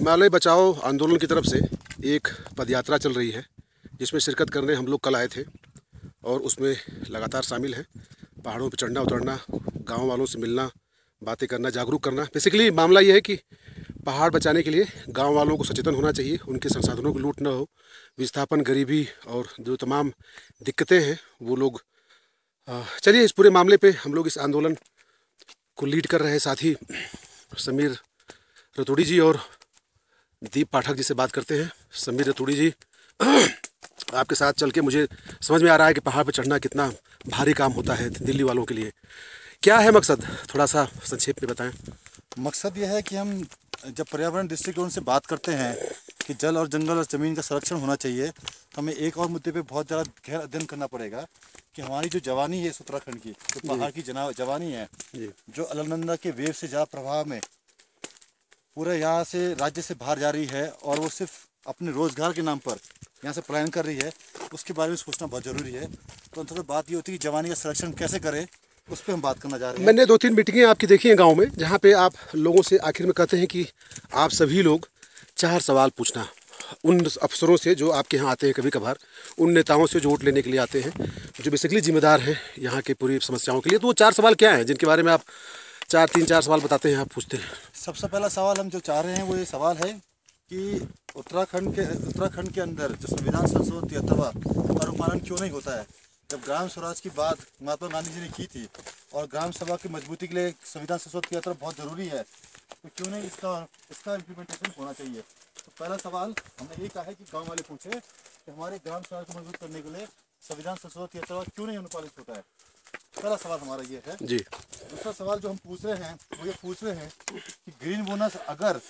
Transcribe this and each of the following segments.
हिमालय बचाओ आंदोलन की तरफ से एक पदयात्रा चल रही है जिसमें शिरकत करने हम लोग कल आए थे और उसमें लगातार शामिल हैं। पहाड़ों पर चढ़ना उतरना, गांव वालों से मिलना, बातें करना, जागरूक करना। बेसिकली मामला ये है कि पहाड़ बचाने के लिए गांव वालों को सचेतन होना चाहिए, उनके संसाधनों की लूट न हो, विस्थापन, गरीबी और जो तमाम दिक्कतें हैं वो लोग। चलिए इस पूरे मामले पे हम लोग इस आंदोलन को लीड कर रहे साथी समीर रतूड़ी जी और दीप पाठक जी से बात करते हैं। समीर रतूड़ी जी, आपके साथ चल के मुझे समझ में आ रहा है कि पहाड़ पर चढ़ना कितना भारी काम होता है दिल्ली वालों के लिए। क्या है मकसद, थोड़ा सा संक्षेप में बताएं। मकसद यह है कि हम जब पर्यावरण दृष्टिकोण से बात करते हैं कि जल और जंगल और ज़मीन का संरक्षण होना चाहिए, तो हमें एक और मुद्दे पे बहुत ज़्यादा गहरा अध्ययन करना पड़ेगा कि हमारी जो जवानी है इस उत्तराखंड की, जो पहाड़ की जवानी है, जो अलकनंदा के वेव से ज़्यादा प्रभाव में पूरे यहाँ से राज्य से बाहर जा रही है और वो सिर्फ अपने रोज़गार के नाम पर यहाँ से पलायन कर रही है, उसके बारे में सोचना बहुत ज़रूरी है। तो अंततः बात ये होती है कि जवानी का संरक्षण कैसे करें, उस पर हम बात करना चाह रहे हैं। मैंने 2-3 मीटिंगें आपकी देखी हैं गांव में, जहां पे आप लोगों से आखिर में कहते हैं कि आप सभी लोग 4 सवाल पूछना उन अफसरों से जो आपके यहाँ आते हैं, कभी कभार उन नेताओं से जो वोट लेने के लिए आते हैं, जो बेसिकली जिम्मेदार हैं यहाँ के पूरी समस्याओं के लिए। तो वो 4 सवाल क्या हैं जिनके बारे में आप 4 सवाल बताते हैं, आप पूछते हैं? सबसे पहला सवाल हम जो चाह रहे हैं वो ये सवाल है कि उत्तराखंड के अंदर जो संविधान संशोधन 73वां का अनुपालन क्यों नहीं होता है। जब ग्राम स्वराज की बात महात्मा गांधी जी ने की थी और ग्राम सभा की मजबूती के लिए संविधान संशोधन 73 बहुत ज़रूरी है, तो क्यों नहीं इसका इम्प्लीमेंटेशन होना चाहिए। तो पहला सवाल हमने ये कहा है कि गाँव वाले पूछे कि हमारे ग्राम स्वराज को मजबूत करने के लिए संविधान संशोधन 73 क्यों नहीं अनुपालित होता है। पहला सवाल हमारा ये है जी। दूसरा सवाल जो हम पूछ रहे हैं वो ये पूछ रहे हैं कि ग्रीन बोनस अगर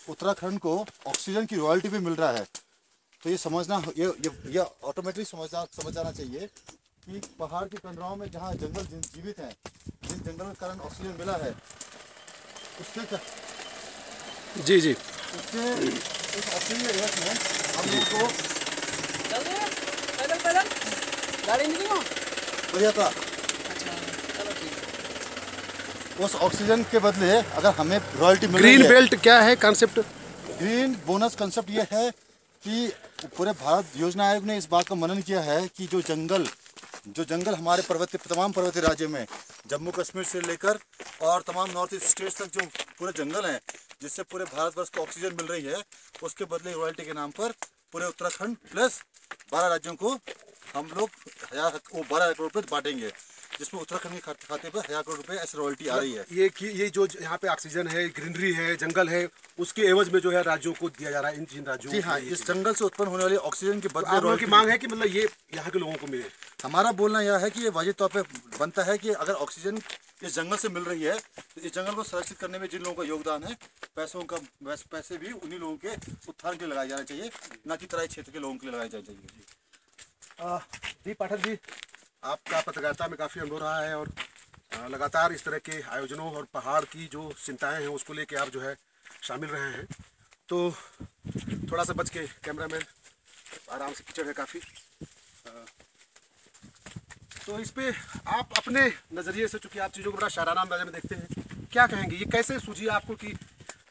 उत्तराखंड को ऑक्सीजन की रॉयल्टी पे मिल रहा है, तो ये समझना ये ऑटोमेटिक समझ जाना चाहिए कि पहाड़ के कंदराओं में जहाँ जंगल जीवित हैं, जिन जंगल के कारण ऑक्सीजन मिला है, उसके जी उसके उस ऑक्सीजन रेट में हम लोग को बढ़िया था। उस ऑक्सीजन के बदले अगर हमें रॉयल्टी मिल रही है। ग्रीन बेल्ट क्या है कॉन्सेप्ट? ग्रीन बोनस कंसेप्ट ये है कि पूरे भारत योजना आयोग ने इस बात का मनन किया है कि जो जंगल हमारे तमाम पर्वतीय राज्य में, जम्मू कश्मीर से लेकर और तमाम नॉर्थ ईस्ट स्टेट्स तक जो पूरे जंगल हैं, जिससे पूरे भारतवर्ष को ऑक्सीजन मिल रही है, उसके बदले रॉयल्टी के नाम पर पूरे उत्तराखंड प्लस 12 राज्यों को हम लोग 12 करोड़ रुपये बांटेंगे, जिसमें उत्तराखंड के खाते पर 1000 करोड़ रुपए ऐसी रॉयल्टी आ रही है। ये जो यहाँ पे ऑक्सीजन है, ग्रीनरी है, जंगल है, उसके एवज में जो है राज्यों को दिया जा रहा है, इन राज्यों जी हाँ, इस जंगल से उत्पन्न होने वाली ऑक्सीजन के बदले तो की मांग है कि मतलब ये यहाँ के लोगों को मिले। हमारा बोलना यह है कि ये वाजिब तौर पे बनता है कि अगर ऑक्सीजन इस जंगल से मिल रही है, तो इस जंगल को संरक्षित करने में जिन लोगों का योगदान है, पैसे भी उन्हीं लोगों के उत्थान के लिए लगाए जाने चाहिए, न कि तराई क्षेत्र के लोगों के लिए लगाए जाने चाहिए। दीप पाठक जी, आपका पत्रकारिता में काफ़ी अनुभव रहा है और लगातार इस तरह के आयोजनों और पहाड़ की जो चिंताएं हैं उसको लेके आप जो है शामिल रहे हैं। तो थोड़ा सा बच के, कैमरामैन आराम से, कीचड़ है काफ़ी, तो इस पे आप अपने नज़रिए से, चूँकि आप चीज़ों को बड़ा शाराना अंदाजे में देखते हैं, क्या कहेंगे? ये कैसे सूझी आपको कि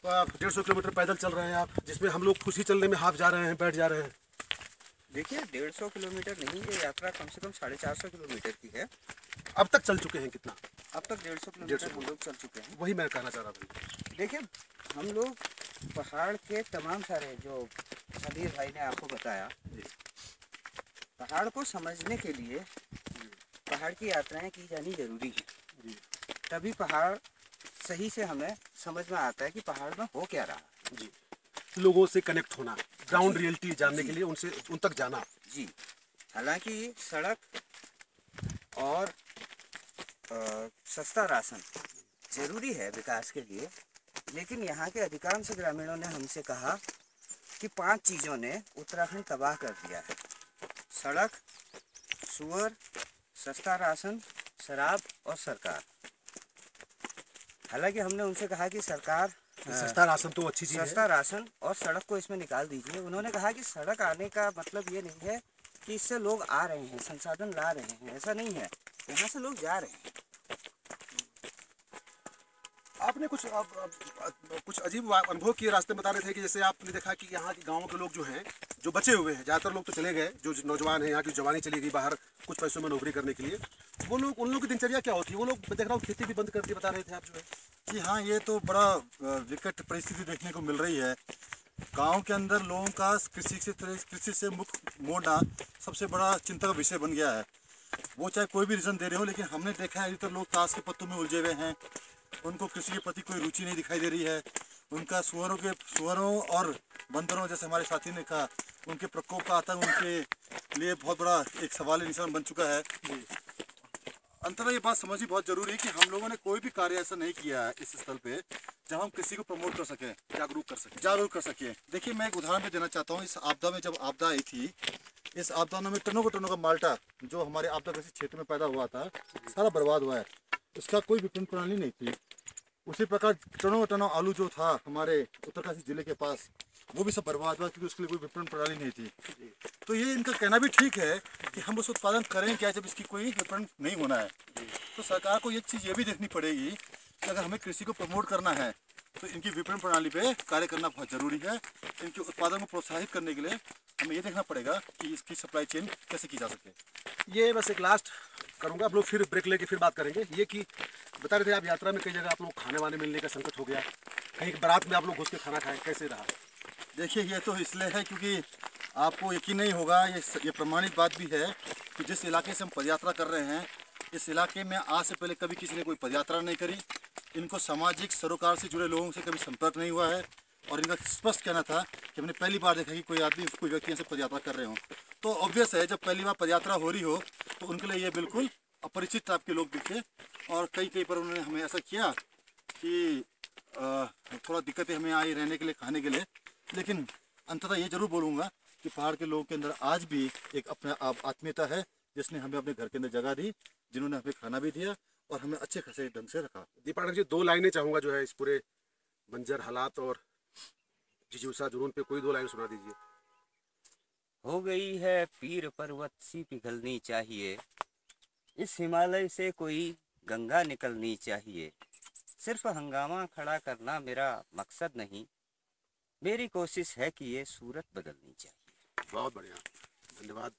150 किलोमीटर पैदल चल रहे हैं आप, जिसमें हम लोग खुशी चलने में हाफ जा रहे हैं, बैठ जा रहे हैं? देखिए, 150 किलोमीटर नहीं, ये यात्रा कम से कम 450 किलोमीटर की है। अब तक चल चुके हैं कितना? अब तक 150 किलोमीटर हम लोग चल चुके हैं। वही मैं कहना चाह रहा था। देखिए, हम लोग पहाड़ के तमाम सारे, जो समीर भाई ने आपको बताया, पहाड़ को समझने के लिए पहाड़ की यात्राएं की जानी जरूरी है, तभी पहाड़ सही से हमें समझ में आता है कि पहाड़ में हो क्या रहा है। जी, लोगों से कनेक्ट होना, ग्राउंड रियलिटी जानने के लिए उन तक जाना। जी, हालांकि सड़क और सस्ता राशन ज़रूरी है विकास के लिए, लेकिन यहाँ के अधिकांश ग्रामीणों ने हमसे कहा कि 5 चीज़ों ने उत्तराखंड तबाह कर दिया है: सड़क, सुअर, सस्ता राशन, शराब और सरकार। हालांकि हमने उनसे कहा कि सरकार, सस्ता राशन तो अच्छी चीज़ है, सस्ता राशन और सड़क को इसमें निकाल दीजिए। उन्होंने कहा कि सड़क आने का मतलब ये नहीं है कि इससे लोग आ रहे हैं, संसाधन ला रहे हैं, ऐसा नहीं है, यहाँ से लोग जा रहे हैं। आपने कुछ अजीब अनुभव किए रास्ते में बता रहे थे कि जैसे आपने देखा कि यहाँ के गाँव के लोग जो हैं, जो बचे हुए हैं, ज़्यादातर लोग तो चले गए, जो नौजवान हैं यहाँ की जवानी चली गई बाहर कुछ पैसों में नौकरी करने के लिए, वो लोग, उन लोगों की दिनचर्या क्या होती है? वो लोग देख रहा हूँ खेती भी बंद कर दी बता रहे थे आप जो है। जी हाँ, ये तो बड़ा विकट परिस्थिति देखने को मिल रही है। गांव के अंदर लोगों का कृषि से मुख मोड़ना सबसे बड़ा चिंता का विषय बन गया है। वो चाहे कोई भी रीज़न दे रहे हो, लेकिन हमने देखा है अधिकतर लोग ताश के पत्तों में उलझे हुए हैं। उनको कृषि के प्रति कोई रुचि नहीं दिखाई दे रही है। उनका सुअरों और बंदरों, जैसे हमारे साथी ने कहा, उनके प्रकोप का आतंक उनके लिए बहुत बड़ा एक सवाल निशान बन चुका है। अंततः ये बात समझनी बहुत जरूरी है कि हम लोगों ने कोई भी कार्य ऐसा नहीं किया है इस स्थल पे जहां हम किसी को प्रमोट कर सकें, जागरूक कर सकें। देखिए, मैं एक उदाहरण भी देना चाहता हूँ। इस आपदा में, जब आपदा आई थी, इस आपदा में टनों का माल्टा जो हमारे आपदाग्रस्त क्षेत्र में पैदा हुआ था, सारा बर्बाद हुआ है। उसका कोई विपणन प्रणाली नहीं थी। उसी प्रकार टनों आलू जो था हमारे उत्तरकाशी जिले के पास, वो भी सब बर्बाद हुआ क्योंकि उसके लिए कोई विपणन प्रणाली नहीं थी। तो ये इनका कहना भी ठीक है कि हम उस उत्पादन करें क्या जब इसकी कोई विपणन नहीं होना है। तो सरकार को ये चीज़ ये भी देखनी पड़ेगी कि अगर हमें कृषि को प्रमोट करना है तो इनकी विपणन प्रणाली पे कार्य करना बहुत ज़रूरी है। इनके उत्पादन को प्रोत्साहित करने के लिए हमें ये देखना पड़ेगा कि इसकी सप्लाई चेन कैसे की जा सके। ये बस एक लास्ट करूँगा, आप लोग फिर ब्रेक लेके फिर बात करेंगे। ये कि बता रहे थे आप यात्रा में कई जगह आप लोग खाने वाने मिलने का संकट हो गया, कहीं बारात में आप लोग घुस के खाना खाएं, कैसे रहा? देखिए, ये तो इसलिए है क्योंकि आपको यकीन नहीं होगा, ये प्रमाणित बात भी है कि जिस इलाके से हम पदयात्रा कर रहे हैं, इस इलाके में आज से पहले कभी किसी ने कोई पदयात्रा नहीं करी। इनको सामाजिक सरोकार से जुड़े लोगों से कभी संपर्क नहीं हुआ है और इनका स्पष्ट कहना था कि हमने पहली बार देखा कि कोई व्यक्ति ऐसे पदयात्रा कर रहे हो। तो ऑब्वियस है, जब पहली बार पदयात्रा हो रही हो तो उनके लिए ये बिल्कुल अपरिचित टाइप के लोग दिखे और कई पर उन्होंने हमें ऐसा किया कि थोड़ा दिक्कतें हमें आई रहने के लिए, खाने के लिए। लेकिन अंततः ये जरूर बोलूँगा कि पहाड़ के लोगों के अंदर आज भी एक अपना आत्मीयता है, जिसने हमें अपने घर के अंदर जगह दी, जिन्होंने हमें खाना भी दिया और हमें अच्छे खासे ढंग से रखा। दीपाटक जी, 2 लाइनें चाहूँगा जो है इस पूरे बंजर हालात और जिजीविका जुनून पे, कोई 2 लाइन सुना दीजिए। हो गई है पीर पर्वत सी पिघलनी चाहिए, इस हिमालय से कोई गंगा निकलनी चाहिए। सिर्फ हंगामा खड़ा करना मेरा मकसद नहीं, मेरी कोशिश है कि ये सूरत बदलनी चाहिए। बहुत बढ़िया, धन्यवाद।